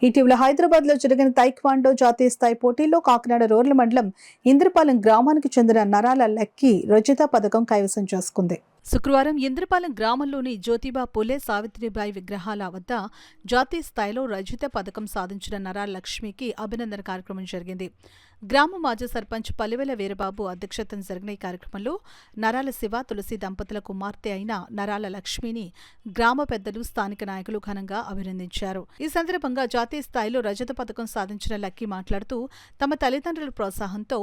ఇటీవల హైదరాబాద్ లో జరిగిన తైక్వాండో జాతీయ స్థాయి పోటీల్లో కాకినాడ రూరల్ మండలం ఇంద్రపాలెం గ్రామానికి చెందిన నరాల లక్కీ రజత పథకం కైవసం చేసుకుంది. శుక్రవారం ఇంద్రపాలెం గ్రామంలోని జ్యోతిబా పులే సావిత్రిబాయి విగ్రహాల వద్ద జాతీయ స్థాయిలో రజత పథకం సాధించిన నరాల లక్ష్మికి అభినందన కార్యక్రమం జరిగింది. గ్రామ మాజీ సర్పంచ్ పలివెల వీరబాబు అధ్యక్షతన జరిగిన ఈ కార్యక్రమంలో నరాల శివ తులసి దంపతుల కుమార్తె అయిన నరాల లక్ష్మిని గ్రామ పెద్దలు, స్థానిక నాయకులు ఘనంగా అభినందించారు. ఈ సందర్భంగా జాతీయ స్థాయిలో రజత పథకం సాధించిన లక్కీ మాట్లాడుతూ తమ తల్లిదండ్రుల ప్రోత్సాహంతో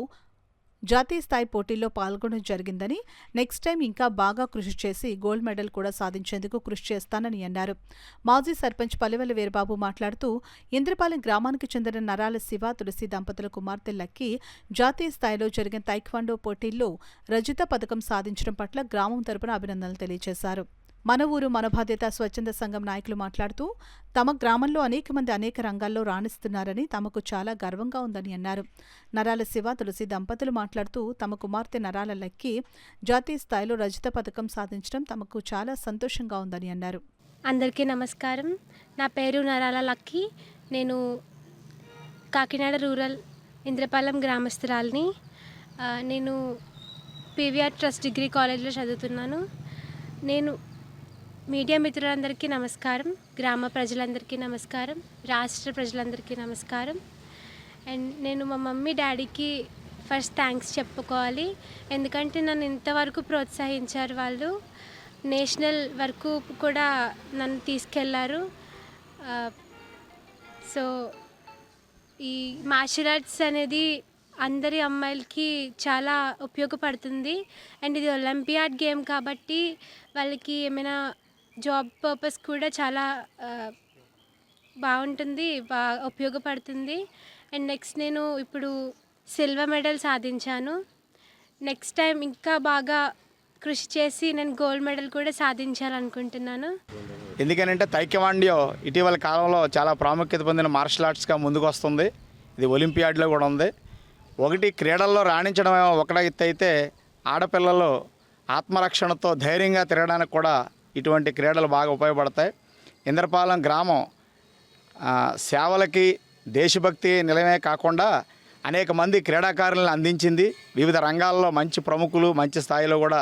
జాతీయ స్థాయి పోటీల్లో పాల్గొనడం జరిగిందని, నెక్స్ట్ టైం ఇంకా బాగా కృషి చేసి గోల్డ్ మెడల్ కూడా సాధించేందుకు కృషి చేస్తానని అన్నారు. మాజీ సర్పంచ్ పలివెల వీరబాబు మాట్లాడుతూ ఇంద్రపాలెం గ్రామానికి చెందిన నరాల శివ తులసి దంపతుల కుమార్తె లక్కీ జాతీయ స్థాయిలో జరిగిన తైక్వాండో పోటీల్లో రజత పథకం సాధించడం పట్ల గ్రామం తరపున అభినందనలు తెలియజేశారు. మన ఊరు మన బాధ్యత స్వచ్ఛంద సంఘం నాయకులు మాట్లాడుతూ తమ గ్రామంలో అనేక మంది అనేక రంగాల్లో రాణిస్తున్నారని తమకు చాలా గర్వంగా ఉందని అన్నారు. నరాల శివ తులసి దంపతులు మాట్లాడుతూ తమ కుమార్తె నరాల లక్కీ జాతీయ స్థాయిలో రజత పథకం సాధించడం తమకు చాలా సంతోషంగా ఉందని అన్నారు. అందరికీ నమస్కారం. నా పేరు నరాల లక్కీ. నేను కాకినాడ రూరల్ ఇంద్రపాలెం గ్రామస్తురాలిని. నేను పీవీఆర్ ట్రస్ట్ డిగ్రీ కాలేజ్లో చదువుతున్నాను. నేను మీడియా మిత్రులందరికీ నమస్కారం, గ్రామ ప్రజలందరికీ నమస్కారం, రాష్ట్ర ప్రజలందరికీ నమస్కారం. అండ్ నేను మా మమ్మీ డాడీకి ఫస్ట్ థ్యాంక్స్ చెప్పుకోవాలి. ఎందుకంటే నన్ను ఇంతవరకు ప్రోత్సహించారు. వాళ్ళు నేషనల్ వరకు కూడా నన్ను తీసుకెళ్లారు. సో ఈ మార్షల్ ఆర్ట్స్ అనేది అందరి అమ్మాయిలకి చాలా ఉపయోగపడుతుంది. అండ్ ఇది ఒలింపియాడ్ గేమ్ కాబట్టి వాళ్ళకి ఏమైనా జాబ్ పర్పస్ కూడా చాలా బాగుంటుంది, ఉపయోగపడుతుంది. అండ్ నెక్స్ట్ నేను ఇప్పుడు సిల్వర్ మెడల్ సాధించాను. నెక్స్ట్ టైం ఇంకా బాగా కృషి చేసి నేను గోల్డ్ మెడల్ కూడా సాధించాలనుకుంటున్నాను. ఎందుకనంటే తైక్వాండో ఇటీవల కాలంలో చాలా ప్రాముఖ్యత పొందిన మార్షల్ ఆర్ట్స్గా ముందుకు వస్తుంది. ఇది ఒలింపియాడ్లో కూడా ఉంది. ఒకటి క్రీడల్లో రాణించడం ఒకట ఎత్తు అయితే, ఆడపిల్లలు ఆత్మరక్షణతో ధైర్యంగా తిరగడానికి కూడా ఇటువంటి క్రీడలు బాగా ఉపయోగపడతాయి. ఇంద్రపాలెం గ్రామం సేవలకి దేశభక్తి నిలయమే కాకుండా అనేక మంది క్రీడాకారులను అందించింది. వివిధ రంగాల్లో మంచి ప్రముఖులు మంచి స్థాయిలో కూడా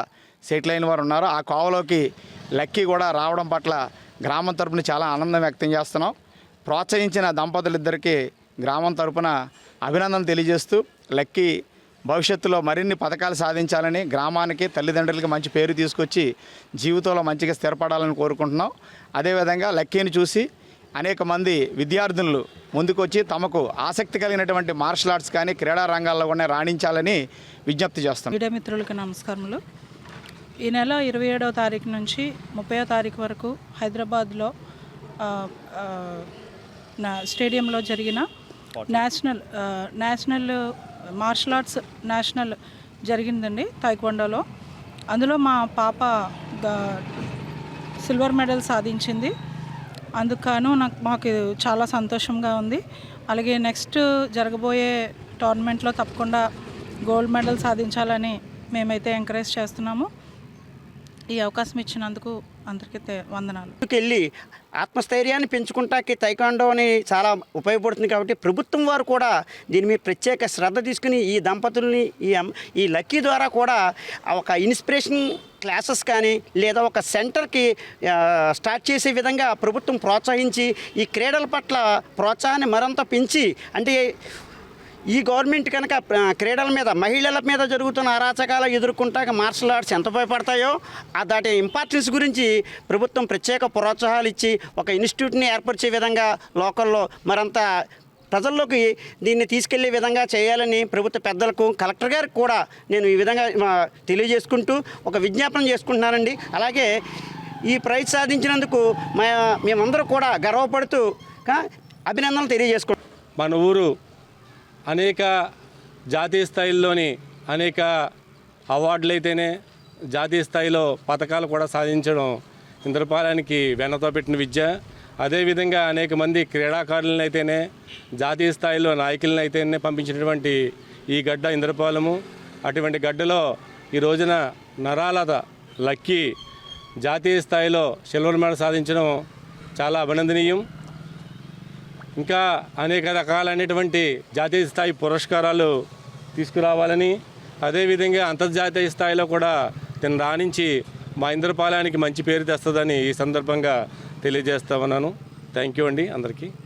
సెటిల్ అయిన వారు ఉన్నారు. ఆ కోవలోకి లక్కీ కూడా రావడం పట్ల గ్రామం తరపున చాలా ఆనందం వ్యక్తం చేస్తున్నాం. ప్రోత్సహించిన దంపతులిద్దరికీ గ్రామం తరపున అభినందన తెలియజేస్తూ లక్కీ భవిష్యత్తులో మరిన్ని పథకాలు సాధించాలని, గ్రామానికి తల్లిదండ్రులకి మంచి పేరు తీసుకొచ్చి జీవితంలో మంచిగా స్థిరపడాలని కోరుకుంటున్నాం. అదేవిధంగా లక్కీని చూసి అనేక మంది విద్యార్థులు ముందుకొచ్చి తమకు ఆసక్తి కలిగినటువంటి మార్షల్ ఆర్ట్స్ కానీ క్రీడా రంగాల్లో కూడా రాణించాలని విజ్ఞప్తి చేస్తాం. మీడియా మిత్రులకు నమస్కారములు. ఈ నెల 27వ తారీఖు నుంచి 30వ తారీఖు వరకు హైదరాబాద్లో స్టేడియంలో జరిగిన నేషనల్ మార్షల్ ఆర్ట్స్ నేషనల్ జరిగిందండి తైక్వాండోలో. అందులో మా పాప సిల్వర్ మెడల్ సాధించింది. అందుకను మాకు చాలా సంతోషంగా ఉంది. అలాగే నెక్స్ట్ జరగబోయే టోర్నమెంట్లో తప్పకుండా గోల్డ్ మెడల్ సాధించాలని మేమైతే ఎంకరేజ్ చేస్తున్నాము. ఈ అవకాశం ఇచ్చినందుకు అందరికీ వందనాలు. వెళ్ళి ఆత్మస్థైర్యాన్ని పెంచుకుంటాకి తైక్వాండోని చాలా ఉపయోగపడుతుంది కాబట్టి ప్రభుత్వం వారు కూడా దీని మీద ప్రత్యేక శ్రద్ధ తీసుకుని ఈ దంపతుల్ని ఈ లక్కీ ద్వారా కూడా ఒక ఇన్స్పిరేషన్ క్లాసెస్ కానీ లేదా ఒక సెంటర్కి స్టార్ట్ చేసే విధంగా ప్రభుత్వం ప్రోత్సహించి ఈ క్రీడల పట్ల ప్రోత్సాహాన్ని మరింత పెంచి, అంటే ఈ గవర్నమెంట్ కనుక క్రీడల మీద మహిళల మీద జరుగుతున్న అరాచకాలు ఎదుర్కొంటాక మార్షల్ ఆర్ట్స్ ఎంత ఉపయోగపడతాయో దాటి ఇంపార్టెన్స్ గురించి ప్రభుత్వం ప్రత్యేక ప్రోత్సాహాలు ఇచ్చి ఒక ఇన్స్టిట్యూట్ని ఏర్పరిచే విధంగా లోకల్లో మరంత ప్రజల్లోకి దీన్ని తీసుకెళ్లే విధంగా చేయాలని ప్రభుత్వ పెద్దలకు, కలెక్టర్ గారికి కూడా నేను ఈ విధంగా తెలియజేసుకుంటూ ఒక విజ్ఞాపన చేసుకుంటున్నానండి. అలాగే ఈ ప్రైజ్ సాధించినందుకు మేమందరూ కూడా గర్వపడుతూ అభినందనలు తెలియజేసుకుంటాం. మన ఊరు అనేక జాతీయ స్థాయిల్లోని అనేక అవార్డులు అయితేనే జాతీయ స్థాయిలో పథకాలు కూడా సాధించడం ఇంద్రపాలెనికి వెన్నతో పెట్టిన విద్య. అదేవిధంగా అనేక మంది క్రీడాకారులను అయితేనే జాతీయ స్థాయిలో నాయకులను అయితేనే పంపించినటువంటి ఈ గడ్డ ఇంద్రపాలెము. అటువంటి గడ్డలో ఈ రోజున నరాల లక్కీ జాతీయ స్థాయిలో సిల్వర్ మెడల్ సాధించడం చాలా అభినందనీయం. ఇంకా అనేక రకాలైనటువంటి జాతీయ స్థాయి పురస్కారాలు తీసుకురావాలని, అదేవిధంగా అంతర్జాతీయ స్థాయిలో కూడా తను రాణించి మా ఇంద్రపాలెనికి మంచి పేరు తెస్తుందని ఈ సందర్భంగా తెలియజేస్తా ఉన్నాను. థ్యాంక్ యూ అండి అందరికీ.